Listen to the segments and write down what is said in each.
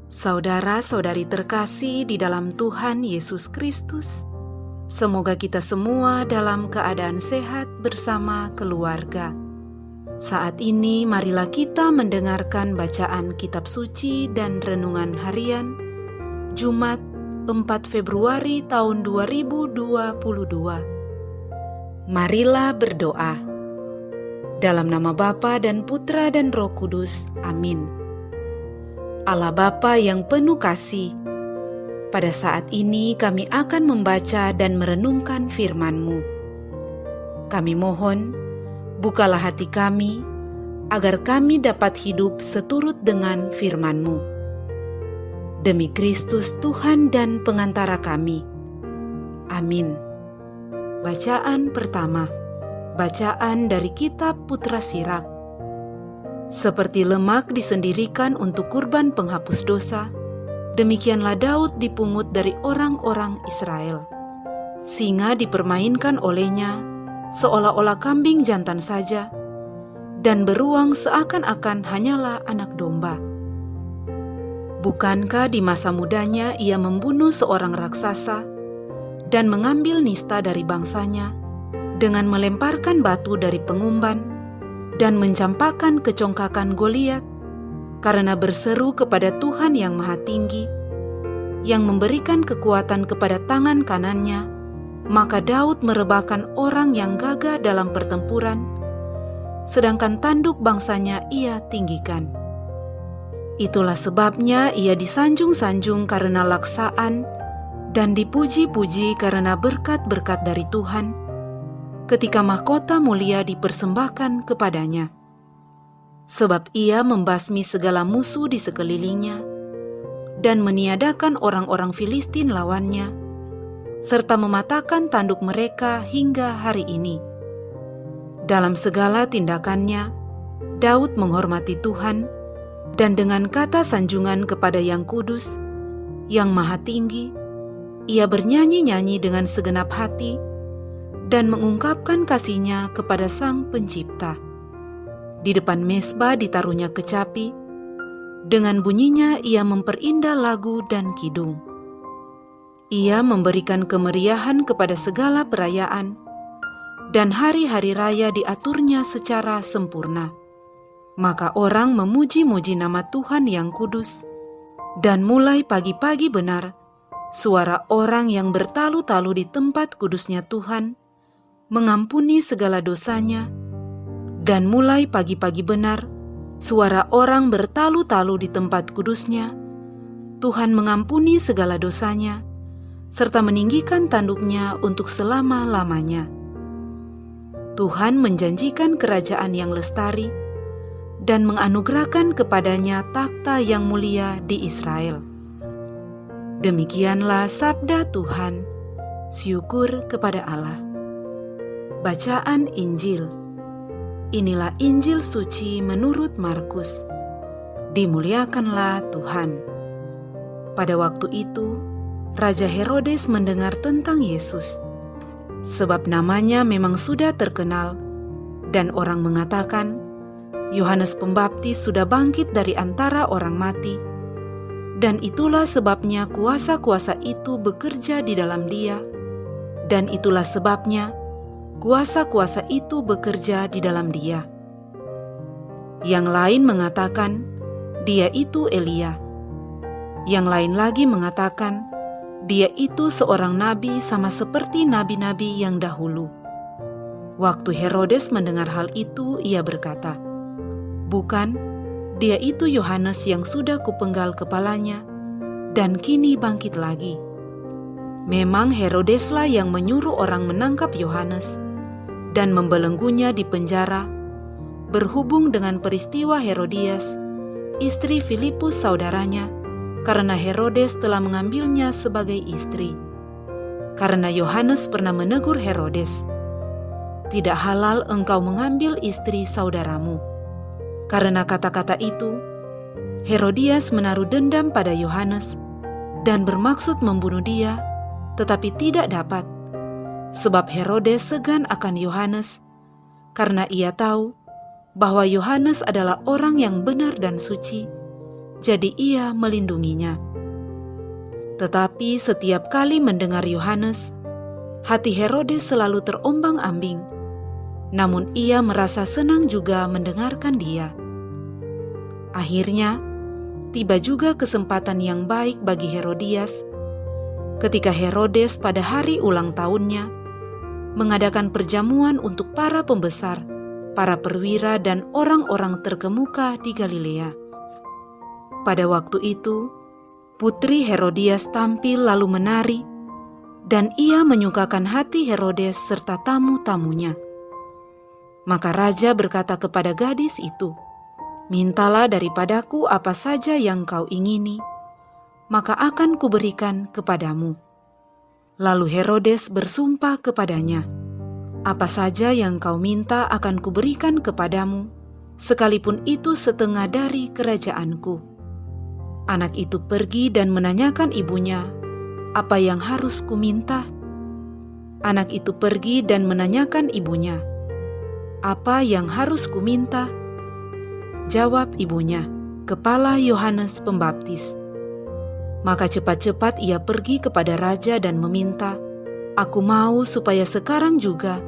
Saudara-saudari terkasih di dalam Tuhan Yesus Kristus, semoga kita semua dalam keadaan sehat bersama keluarga. Saat ini marilah kita mendengarkan bacaan kitab suci dan renungan harian Jumat 4 Februari tahun 2022. Marilah berdoa. Dalam nama Bapa dan Putra dan Roh Kudus. Amin. Allah Bapa yang penuh kasih, pada saat ini kami akan membaca dan merenungkan firman-Mu. Kami mohon, bukalah hati kami, agar kami dapat hidup seturut dengan firman-Mu. Demi Kristus Tuhan dan pengantara kami. Amin. Bacaan pertama, bacaan dari kitab Putra Sirak. Seperti lemak disendirikan untuk kurban penghapus dosa, demikianlah Daud dipungut dari orang-orang Israel. Singa dipermainkan olehnya, seolah-olah kambing jantan saja, dan beruang seakan-akan hanyalah anak domba. Bukankah di masa mudanya ia membunuh seorang raksasa dan mengambil nista dari bangsanya dengan melemparkan batu dari pengumban dan mencampakkan kecongkakan Goliat, karena berseru kepada Tuhan yang Maha Tinggi, yang memberikan kekuatan kepada tangan kanannya, maka Daud merebahkan orang yang gagah dalam pertempuran, sedangkan tanduk bangsanya ia tinggikan. Itulah sebabnya ia disanjung-sanjung karena laksaan, dan dipuji-puji karena berkat-berkat dari Tuhan, ketika mahkota mulia dipersembahkan kepadanya. Sebab ia membasmi segala musuh di sekelilingnya, dan meniadakan orang-orang Filistin lawannya, serta mematahkan tanduk mereka hingga hari ini. Dalam segala tindakannya, Daud menghormati Tuhan, dan dengan kata sanjungan kepada Yang Kudus, Yang Maha Tinggi, ia bernyanyi-nyanyi dengan segenap hati, dan mengungkapkan kasihnya kepada Sang Pencipta. Di depan mezbah ditaruhnya kecapi, dengan bunyinya ia memperindah lagu dan kidung. Ia memberikan kemeriahan kepada segala perayaan, dan hari-hari raya diaturnya secara sempurna. Maka orang memuji-muji nama Tuhan yang kudus, dan mulai pagi-pagi benar, suara orang yang bertalu-talu di tempat kudusnya Tuhan, mengampuni segala dosanya, dan mulai pagi-pagi benar, suara orang bertalu-talu di tempat kudusnya, Tuhan mengampuni segala dosanya, serta meninggikan tanduknya untuk selama-lamanya. Tuhan menjanjikan kerajaan yang lestari, dan menganugerahkan kepadanya takhta yang mulia di Israel. Demikianlah sabda Tuhan. Syukur kepada Allah. Bacaan Injil. Inilah Injil suci menurut Markus. Dimuliakanlah Tuhan. Pada waktu itu, Raja Herodes mendengar tentang Yesus, sebab namanya memang sudah terkenal, dan orang mengatakan, Yohanes Pembaptis sudah bangkit dari antara orang mati, dan itulah sebabnya kuasa-kuasa itu bekerja di dalam dia, dan itulah sebabnya kuasa-kuasa itu bekerja di dalam dia. Yang lain mengatakan, dia itu Elia. Yang lain lagi mengatakan, dia itu seorang nabi sama seperti nabi-nabi yang dahulu. Waktu Herodes mendengar hal itu, ia berkata, bukan, dia itu Yohanes yang sudah kupenggal kepalanya, dan kini bangkit lagi. Memang Herodeslah yang menyuruh orang menangkap Yohanes, dan membelenggunya di penjara, berhubung dengan peristiwa Herodias, istri Filipus saudaranya, karena Herodes telah mengambilnya sebagai istri. Karena Yohanes pernah menegur Herodes, tidak halal engkau mengambil istri saudaramu. Karena kata-kata itu, Herodias menaruh dendam pada Yohanes, dan bermaksud membunuh dia, tetapi tidak dapat. Sebab Herodes segan akan Yohanes, karena ia tahu bahwa Yohanes adalah orang yang benar dan suci, jadi ia melindunginya. Tetapi setiap kali mendengar Yohanes, hati Herodes selalu terombang-ambing, namun ia merasa senang juga mendengarkan dia. Akhirnya, tiba juga kesempatan yang baik bagi Herodias ketika Herodes pada hari ulang tahunnya mengadakan perjamuan untuk para pembesar, para perwira, dan orang-orang terkemuka di Galilea. Pada waktu itu, putri Herodias tampil lalu menari, dan ia menyukakan hati Herodes serta tamu-tamunya. Maka raja berkata kepada gadis itu, "Mintalah daripadaku apa saja yang kau ingini, maka akan kuberikan kepadamu." Lalu Herodes bersumpah kepadanya, "Apa saja yang kau minta akan kuberikan kepadamu, sekalipun itu setengah dari kerajaanku." Anak itu pergi dan menanyakan ibunya, "Apa yang harus kuminta?" Anak itu pergi dan menanyakan ibunya, "Apa yang harus kuminta?" Jawab ibunya, "Kepala Yohanes Pembaptis." Maka cepat-cepat ia pergi kepada raja dan meminta, "Aku mau supaya sekarang juga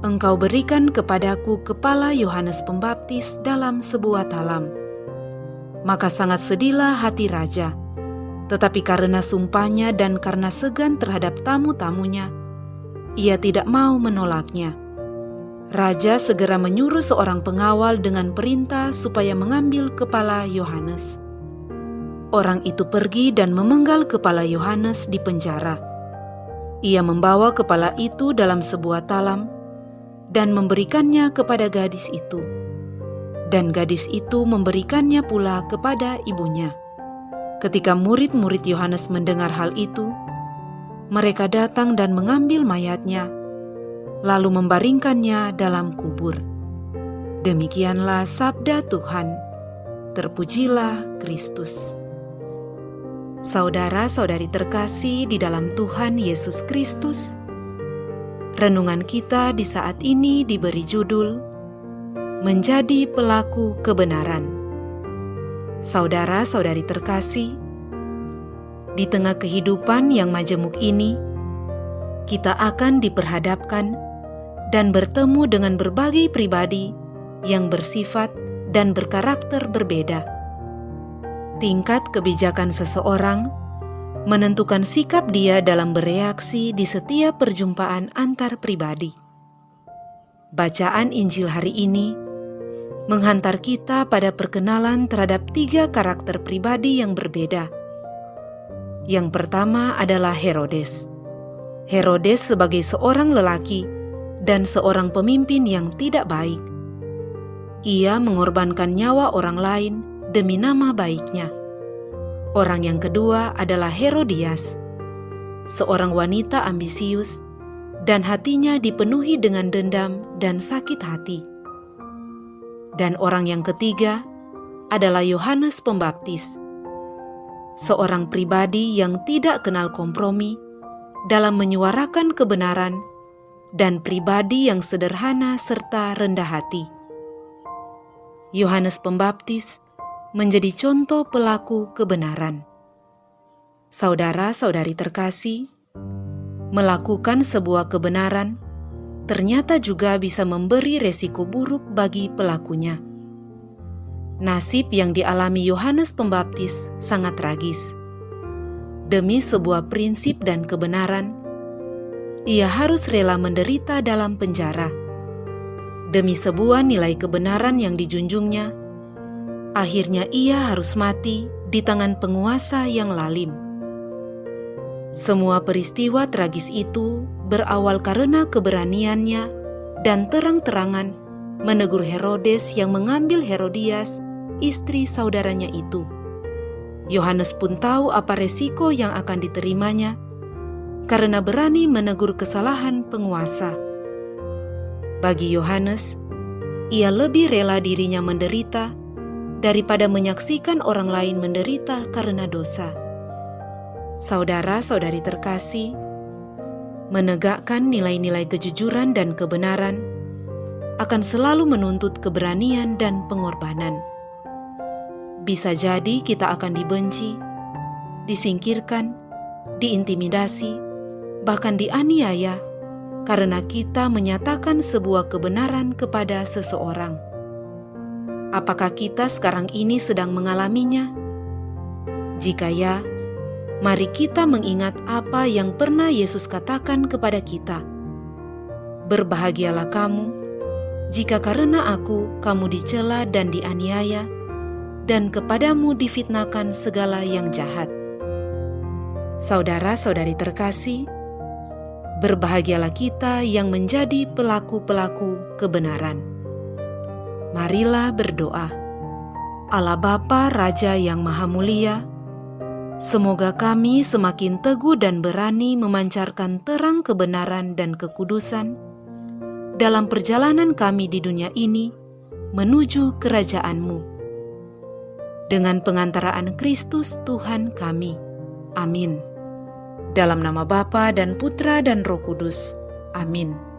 engkau berikan kepadaku kepala Yohanes Pembaptis dalam sebuah talam." Maka sangat sedihlah hati raja, tetapi karena sumpahnya dan karena segan terhadap tamu-tamunya, ia tidak mau menolaknya. Raja segera menyuruh seorang pengawal dengan perintah supaya mengambil kepala Yohanes. Orang itu pergi dan memenggal kepala Yohanes di penjara. Ia membawa kepala itu dalam sebuah talam dan memberikannya kepada gadis itu. Dan gadis itu memberikannya pula kepada ibunya. Ketika murid-murid Yohanes mendengar hal itu, mereka datang dan mengambil mayatnya, lalu membaringkannya dalam kubur. Demikianlah sabda Tuhan. Terpujilah Kristus. Saudara-saudari terkasih di dalam Tuhan Yesus Kristus, renungan kita di saat ini diberi judul Menjadi Pelaku Kebenaran. Saudara-saudari terkasih, di tengah kehidupan yang majemuk ini, kita akan diperhadapkan dan bertemu dengan berbagai pribadi yang bersifat dan berkarakter berbeda. Tingkat kebijakan seseorang menentukan sikap dia dalam bereaksi di setiap perjumpaan antar pribadi. Bacaan Injil hari ini menghantar kita pada perkenalan terhadap 3 karakter pribadi yang berbeda. Yang pertama adalah Herodes. Herodes sebagai seorang lelaki dan seorang pemimpin yang tidak baik. Ia mengorbankan nyawa orang lain demi nama baiknya. Orang yang kedua adalah Herodias, seorang wanita ambisius dan hatinya dipenuhi dengan dendam dan sakit hati. Dan orang yang ketiga adalah Yohanes Pembaptis, seorang pribadi yang tidak kenal kompromi dalam menyuarakan kebenaran dan pribadi yang sederhana serta rendah hati. Yohanes Pembaptis menjadi contoh pelaku kebenaran. Saudara-saudari terkasih, melakukan sebuah kebenaran ternyata juga bisa memberi resiko buruk bagi pelakunya. Nasib yang dialami Yohanes Pembaptis sangat tragis. Demi sebuah prinsip dan kebenaran, ia harus rela menderita dalam penjara. Demi sebuah nilai kebenaran yang dijunjungnya, akhirnya ia harus mati di tangan penguasa yang lalim. Semua peristiwa tragis itu berawal karena keberaniannya dan terang-terangan menegur Herodes yang mengambil Herodias, istri saudaranya itu. Yohanes pun tahu apa resiko yang akan diterimanya karena berani menegur kesalahan penguasa. Bagi Yohanes, ia lebih rela dirinya menderita daripada menyaksikan orang lain menderita karena dosa. Saudara-saudari terkasih, menegakkan nilai-nilai kejujuran dan kebenaran akan selalu menuntut keberanian dan pengorbanan. Bisa jadi kita akan dibenci, disingkirkan, diintimidasi, bahkan dianiaya karena kita menyatakan sebuah kebenaran kepada seseorang. Apakah kita sekarang ini sedang mengalaminya? Jika ya, mari kita mengingat apa yang pernah Yesus katakan kepada kita. Berbahagialah kamu, jika karena aku kamu dicela dan dianiaya, dan kepadamu difitnahkan segala yang jahat. Saudara-saudari terkasih, berbahagialah kita yang menjadi pelaku-pelaku kebenaran. Marilah berdoa. Allah Bapa Raja yang Maha Mulia, semoga kami semakin teguh dan berani memancarkan terang kebenaran dan kekudusan dalam perjalanan kami di dunia ini menuju kerajaan-Mu. Dengan pengantaraan Kristus Tuhan kami. Amin. Dalam nama Bapa dan Putra dan Roh Kudus. Amin.